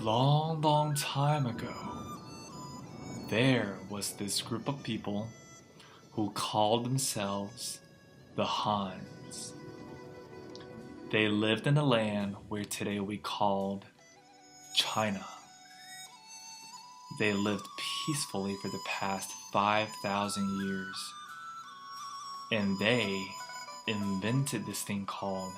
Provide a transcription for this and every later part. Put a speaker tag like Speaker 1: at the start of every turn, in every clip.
Speaker 1: long, long time ago, there was this group of people who called themselves the Huns. They lived in a land where today we called China. They lived peacefully for the past 5,000 years. And they invented this thing called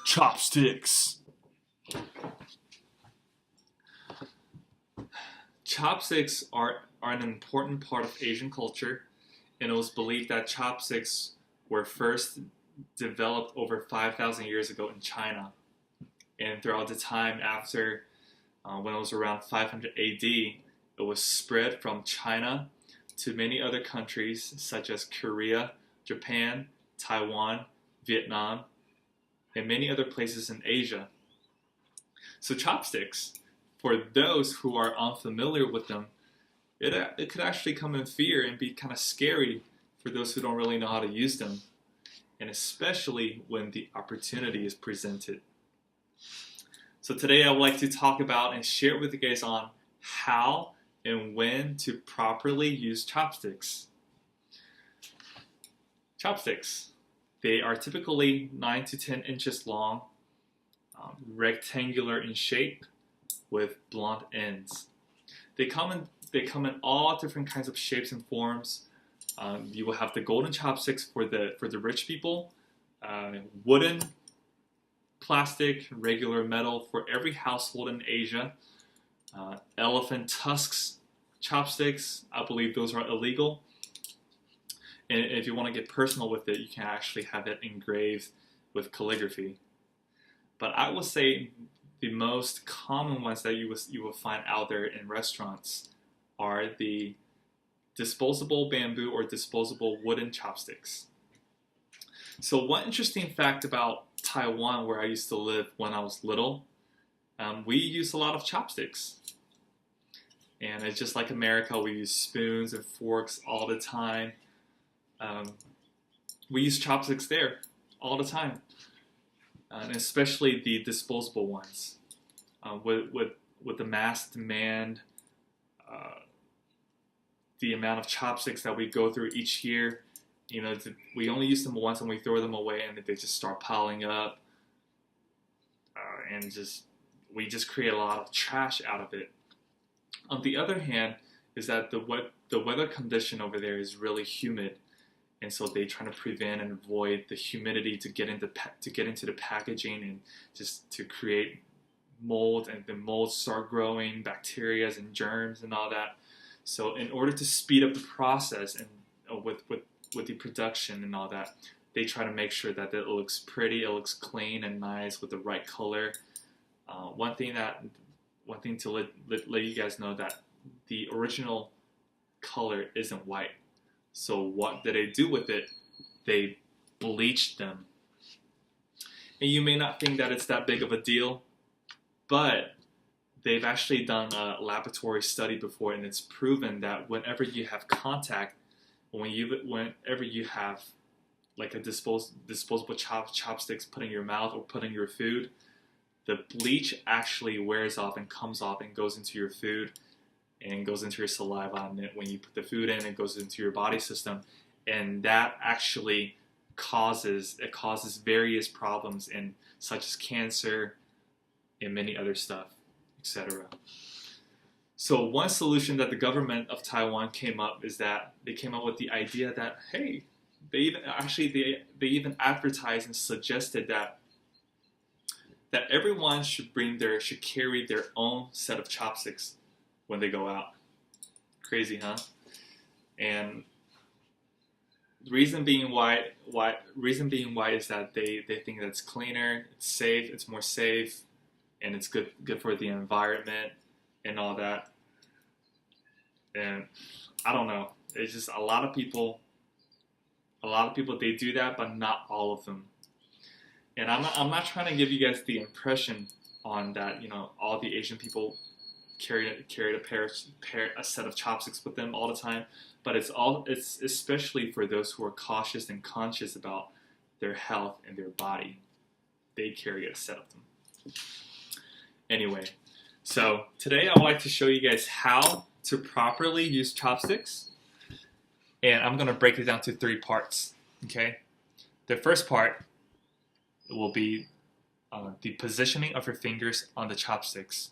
Speaker 1: chopsticks. Chopsticks are an important part of Asian culture, and it was believed that chopsticks were first developed over 5,000 years ago in China. And throughout the time after, when it was around 500 AD, it was spread from China to many other countries such as Korea, Japan, Taiwan, Vietnam, and many other places in Asia. So chopsticks, for those who are unfamiliar with them, it could actually come in fear and be kind of scary for those who don't really know how to use them, and especially when the opportunity is presented. So today I would like to talk about and share with you guys on how and when to properly use chopsticks. Chopsticks, they are typically 9 to 10 inches long, rectangular in shape, with blunt ends. They come in all different kinds of shapes and forms. You will have the golden chopsticks for the rich people, wooden, plastic, regular metal for every household in Asia. Elephant tusks chopsticks, I believe those are illegal. And if you want to get personal with it, you can actually have it engraved with calligraphy. But I would say the most common ones that you will find out there in restaurants are the disposable bamboo or disposable wooden chopsticks. So one interesting fact about Taiwan, where I used to live when I was little, we use a lot of chopsticks. And it's just like America, we use spoons and forks all the time. We use chopsticks there all the time, and especially the disposable ones. With the mass demand, the amount of chopsticks that we go through each year, we only use them once and we throw them away, and they just start piling up, and we just create a lot of trash out of it. On the other hand, is that the weather condition over there is really humid. And so they try to prevent and avoid the humidity to get into the packaging and just to create mold, and the molds start growing, bacteria and germs and all that. So in order to speed up the process and with the production and all that, they try to make sure that it looks pretty, it looks clean and nice with the right color. One thing to let you guys know that the original color isn't white. So what did they do with it? They bleached them. And you may not think that it's that big of a deal, but they've actually done a laboratory study before, and it's proven that whenever you have contact, whenever you have like a disposable chopsticks put in your mouth or put in your food, the bleach actually wears off and comes off and goes into your food and goes into your saliva, and when you put the food in, it goes into your body system, and that actually causes various problems such as cancer and many other stuff, etc. So one solution that the government of Taiwan came up is that they came up with the idea that, hey, they even advertised and suggested that everyone should carry their own set of chopsticks when they go out. Crazy, huh? And the reason being why is that they think that it's cleaner, it's safe, it's more safe, and it's good for the environment and all that. And I don't know. It's just a lot of people they do that, but not all of them. And I'm not trying to give you guys the impression on that, all the Asian people carried a set of chopsticks with them all the time, but it's especially for those who are cautious and conscious about their health and their body. They carry a set of them. Anyway, So today I would like to show you guys how to properly use chopsticks, and I'm going to break it down to 3 parts. Okay, the first part will be the positioning of your fingers on the chopsticks.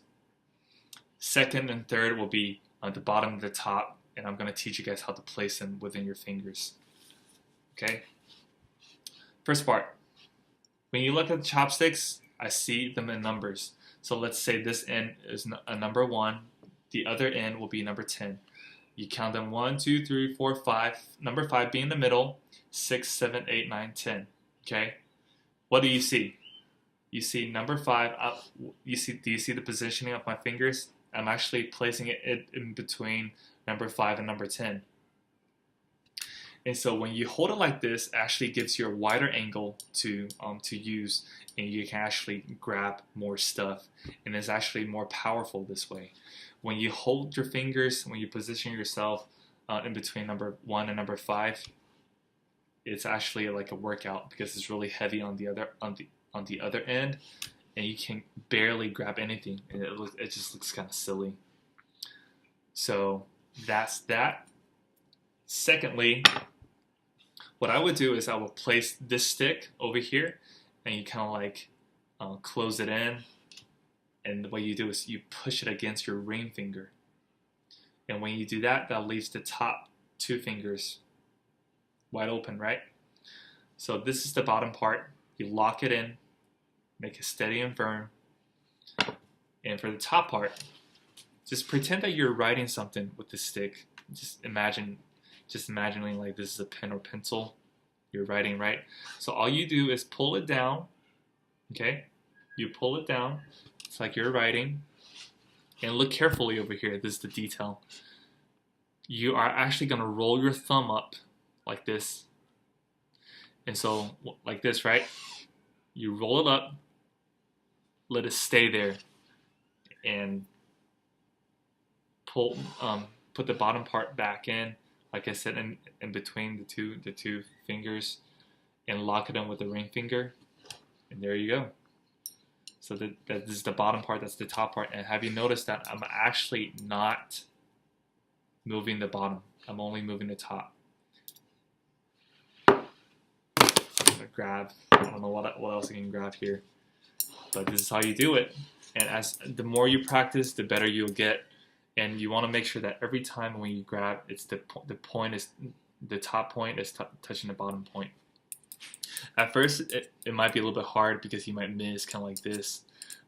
Speaker 1: Second and third will be on the bottom and the top, and I'm going to teach you guys how to place them within your fingers. Okay, first part. When you look at the chopsticks, I see them in numbers. So let's say this end is a number 1, the other end will be number 10. You count them 1, 2, 3, 4, 5. Number 5 being in the middle, 6, 7, 8, 9, 10. Okay? What do you see? You see number 5 up. Do you see the positioning of my fingers? I'm actually placing it in between number 5 and number 10. And so when you hold it like this, it actually gives you a wider angle to use, and you can actually grab more stuff, and it's actually more powerful this way. When you hold your fingers, when you position yourself in between number 1 and number 5, it's actually like a workout because it's really heavy on the other end, and you can barely grab anything, and it just looks kind of silly. So that's that. Secondly, what I would do is I would place this stick over here, and you kind of like close it in, and what you do is you push it against your ring finger, and when you do that, that leaves the top 2 fingers wide open, right? So this is the bottom part. You lock it in, make it steady and firm, and for the top part, just pretend that you're writing something with the stick. Just imagining like this is a pen or pencil you're writing, right? So all you do is pull it down, okay? You pull it down, it's like you're writing, and look carefully over here, this is the detail. You are actually gonna roll your thumb up like this, and so like this, right? You roll it up, let it stay there, and pull, put the bottom part back in, like I said, in between the two fingers, and lock it in with the ring finger, and there you go. So that is the bottom part, that's the top part. And have you noticed that I'm actually not moving the bottom, I'm only moving the top. Grab, I don't know what else I can grab here, but this is how you do it. And as the more you practice, the better you'll get. And you want to make sure that every time when you grab, it's the top point is touching the bottom point. At first, it might be a little bit hard because you might miss, kind of like this.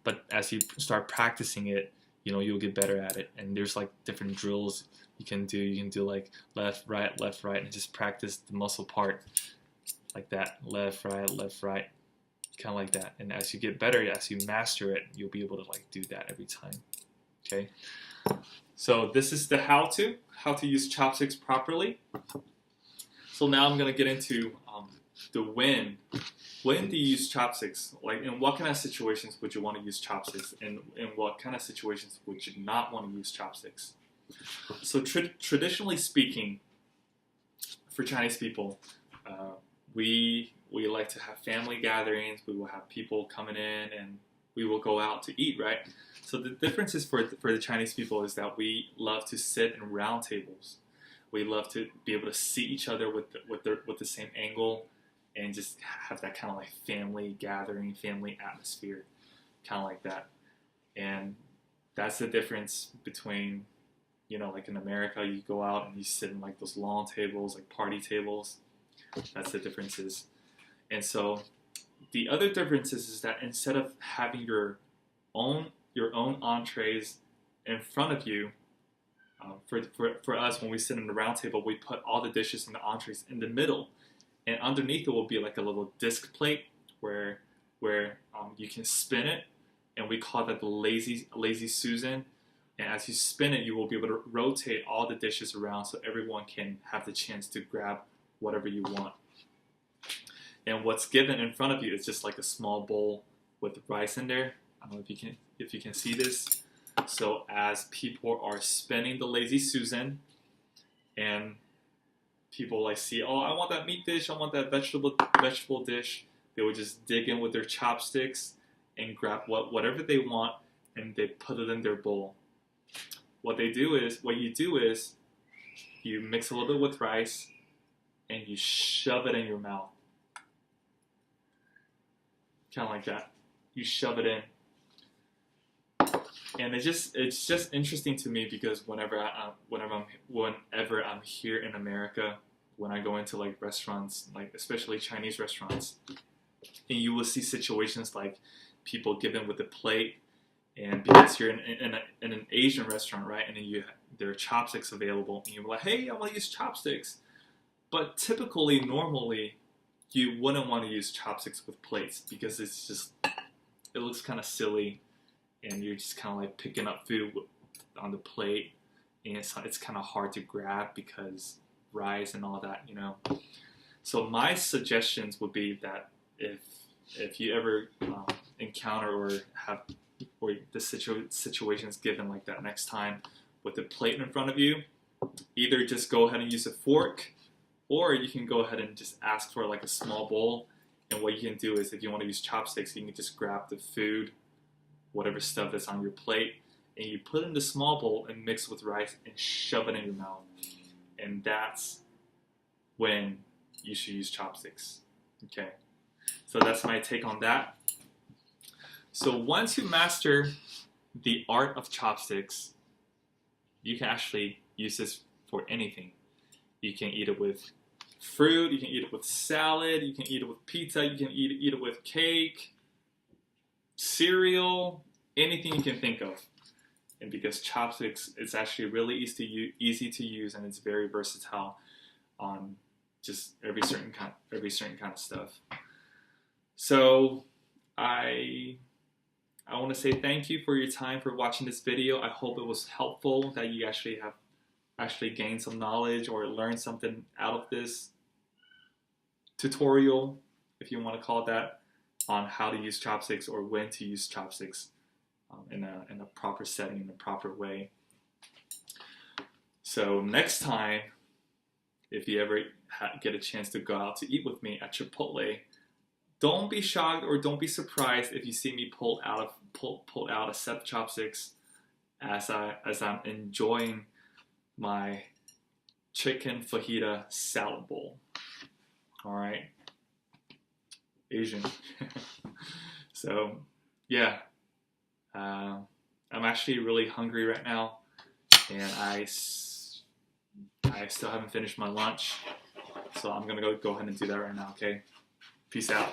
Speaker 1: But as you start practicing it, you'll get better at it. And there's like different drills you can do. You can do like left, right, and just practice the muscle part like that. Left, right, kind of like that. And as you get better, as you master it, you'll be able to like do that every time. Okay. So this is the how to use chopsticks properly. So now I'm going to get into the when. When do you use chopsticks? Like, in what kind of situations would you want to use chopsticks? And in what kind of situations would you not want to use chopsticks? So traditionally speaking, for Chinese people, we like to have family gatherings. We will have people coming in, and we will go out to eat, right? So the difference is for the Chinese people is that we love to sit in round tables. We love to be able to see each other with the same angle, and just have that kind of like family gathering, family atmosphere, kind of like that. And that's the difference between, like in America, you go out and you sit in like those long tables, like party tables. That's the differences. And so the other difference is that instead of having your own entrees in front of you, for us, when we sit in the round table, we put all the dishes and the entrees in the middle, and underneath it will be like a little disc plate where you can spin it, and we call that the lazy Susan. And as you spin it, you will be able to rotate all the dishes around so everyone can have the chance to grab whatever you want. And what's given in front of you is just like a small bowl with rice in there. I don't know if you can see this. So as people are spinning the lazy Susan, and people like see, oh, I want that meat dish, I want that vegetable dish, they would just dig in with their chopsticks and grab whatever they want, and they put it in their bowl. What you do is you mix a little bit with rice and you shove it in your mouth. Kind of like that. You shove it in. And it's just interesting to me because whenever I'm here in America, when I go into like restaurants, like especially Chinese restaurants, and you will see situations like people giving with a plate, and because you're in an Asian restaurant, right, and then there are chopsticks available, and you're like, hey, I want to use chopsticks, but typically, normally, you wouldn't want to use chopsticks with plates because it looks kind of silly. And you're just kind of like picking up food on the plate, and it's kind of hard to grab because rice and all that, you know. So my suggestions would be that if you ever encounter or the situation's given like that next time with the plate in front of you, either just go ahead and use a fork, or you can go ahead and just ask for like a small bowl. And what you can do is if you want to use chopsticks, you can just grab the food, whatever stuff that's on your plate, and you put it in the small bowl and mix with rice and shove it in your mouth. And that's when you should use chopsticks. Okay, so that's my take on that. So once you master the art of chopsticks, you can actually use this for anything. You can eat it with fruit, you can eat it with salad, you can eat it with pizza, you can eat it with cake, cereal, anything you can think of. And because chopsticks, it's actually really easy to use, and it's very versatile on just every certain kind of stuff. So I want to say thank you for your time for watching this video. I hope it was helpful, that you actually gained some knowledge or learned something out of this tutorial, if you want to call it that, on how to use chopsticks or when to use chopsticks in a proper setting, in a proper way. So next time, if you ever get a chance to go out to eat with me at Chipotle, don't be shocked or don't be surprised if you see me pull out a set of chopsticks as I'm enjoying my chicken fajita salad bowl. All right, Asian. So yeah, I'm actually really hungry right now, and I still haven't finished my lunch, so I'm gonna go ahead and do that right now. Okay, peace out.